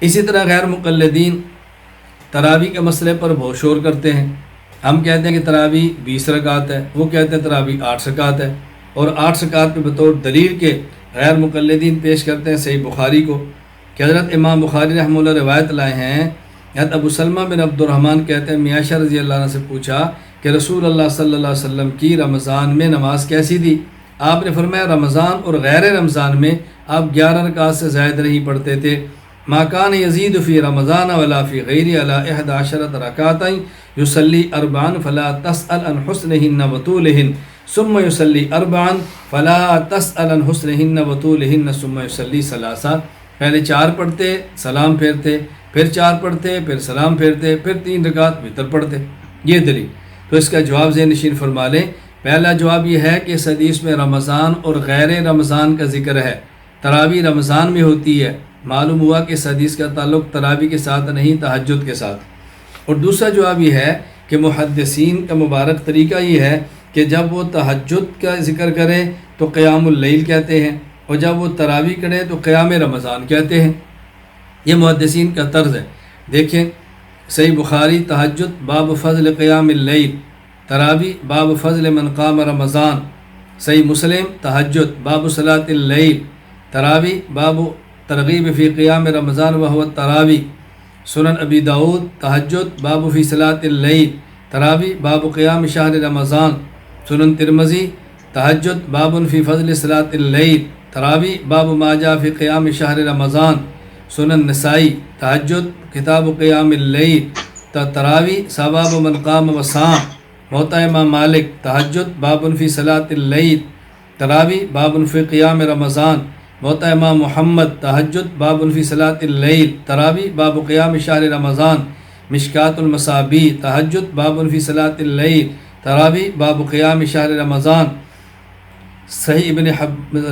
اسی طرح غیر مقلدین تراویح کے مسئلے پر بہت شور کرتے ہیں۔ ہم کہتے ہیں کہ تراویح 20 رکعت ہے، وہ کہتے ہیں تراویح 8 رکعت ہے، اور 8 رکعت پہ بطور دلیل کے غیر مقلدین پیش کرتے ہیں صحیح بخاری کو کہ حضرت امام بخاری رحمہ اللہ روایت لائے ہیں، حضرت ابو سلمہ بن عبد الرحمن کہتے ہیں میں عائشہ رضی اللہ عنہ سے پوچھا کہ رسول اللہ صلی اللہ علیہ وسلم کی رمضان میں نماز کیسی تھی؟ آپ نے فرمایا رمضان اور غیر رمضان میں آپ 11 رکعت سے زائد نہیں پڑھتے تھے۔ ما کان یزید فی رمضان ولا فی غیر علی 11 رکعات یصلی 4 فلا تسأل عن حسنہن وطولہن ثم یصلی 4 فلا تسأل عن حسنہن وطولہن ثم یصلی 3۔ پہلے 4 پڑھتے، سلام پھیرتے، پھر 4 پڑھتے، پھر سلام پھیرتے، پھر 3 رکعت وتر پڑھتے۔ یہ دلیل۔ تو اس کا جواب ذہن نشین فرما لیں۔ پہلا جواب یہ ہے کہ اس حدیث میں رمضان اور غیر رمضان کا ذکر ہے، تراویح رمضان میں ہوتی ہے۔ معلوم ہوا کہ اس حدیث کا تعلق تراویح کے ساتھ نہیں، تہجد کے ساتھ۔ اور دوسرا جواب یہ ہے کہ محدثین کا مبارک طریقہ یہ ہے کہ جب وہ تہجد کا ذکر کریں تو قیام اللیل کہتے ہیں، اور جب وہ تراویح کریں تو قیام رمضان کہتے ہیں۔ یہ محدثین کا طرز ہے۔ دیکھیں صحیح بخاری تہجد باب فضل قیام اللیل، تراویح باب فضل من قام رمضان۔ صحیح مسلم تہجد باب صلاۃ اللیل، تراویح باب ترغیب فی قیام رمضان وهو التراویح۔ سنن ابی داود تہجد باب فی صلاۃ اللیل، تراویح باب قیام شہر رمضان۔ سنن ترمذی تہجد باب فی فضل صلاۃ اللیل، تراویح باب ما جاء فی قیام شہر رمضان۔ سنن نسائی تہجد کتاب قیام اللیل، تراویح ثواب من قام وصام۔ موطا امام مالک تہجد باب فی صلاۃ اللیل، تراویح باب فی قیام رمضان۔ موطا امام محمد تہجد باب فی صلاۃ اللیل، تراویح باب قیام شہر رمضان۔ مشکات المصابیح تہجد باب فی صلاۃ اللیل، تراویح باب قیام شہر رمضان۔ صحیح ابن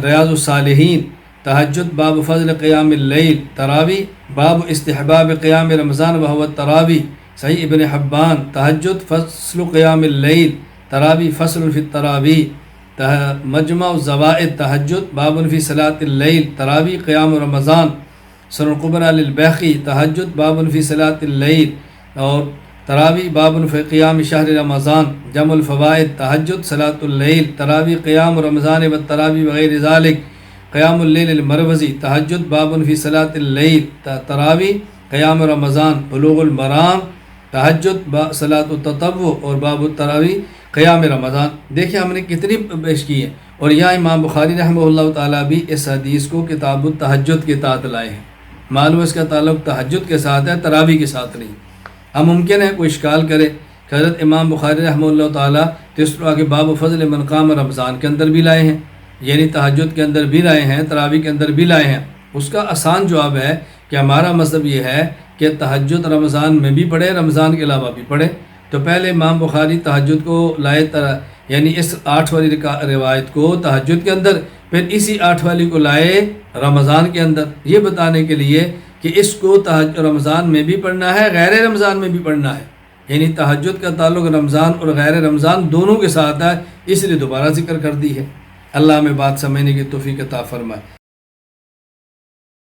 ریاض الصالحین تہجد باب فضل قیام اللیل، تراویح باب استحباب قیام رمضان وهو التراویح۔ صحیح ابن حبان تہجد فصل قیام اللیل، تراویح فصل فی التراویح۔ مجمع الزوائد تہجد باب فی صلاۃ اللیل، تراویح قیام رمضان۔ سنن الکبریٰ للبیہقی تہجد باب فی صلاۃ اللیل، اور تراویح باب فی قیام شہر رمضان۔ جمع الفوائد تہجد صلاۃ اللیل، تراویح قیام رمضان والتراویح وغیر ذالک۔ قیام اللیل المروزی تہجد باب فی صلاۃ اللیل، تراویح قیام رمضان۔ بلوغ المرام تہجد صلاۃ التطوع اور باب التراویح قیام رمضان۔ دیکھیں ہم نے کتنی پیش کی ہے، اور یہاں امام بخاری رحمہ اللہ تعالیٰ بھی اس حدیث کو کتاب التہجد کے تحت لائے ہیں۔ معلوم اس کا تعلق تہجد کے ساتھ ہے، تراویح کے ساتھ نہیں۔ اب ممکن ہے کوئی اشکال کرے کہ حضرت امام بخاری رحمہ اللہ تعالیٰ تیسرا کے باب فضل من قام رمضان کے اندر بھی لائے ہیں، یعنی تہجد کے اندر بھی لائے ہیں، تراویح کے اندر بھی لائے ہیں۔ اس کا آسان جواب ہے کہ ہمارا مذہب یہ ہے کہ تہجد رمضان میں بھی پڑھے، رمضان کے علاوہ بھی پڑھے۔ تو پہلے امام بخاری تہجد کو لائے، یعنی اس 8 والی روایت کو تہجد کے اندر، پھر اسی 8 والی کو لائے رمضان کے اندر، یہ بتانے کے لیے کہ اس کو رمضان میں بھی پڑھنا ہے، غیر رمضان میں بھی پڑھنا ہے، یعنی تہجد کا تعلق رمضان اور غیر رمضان دونوں کے ساتھ ہے، اس لیے دوبارہ ذکر کر دی ہے۔ اللہ ہمیں بات سمجھنے کی توفیق عطا فرمائے۔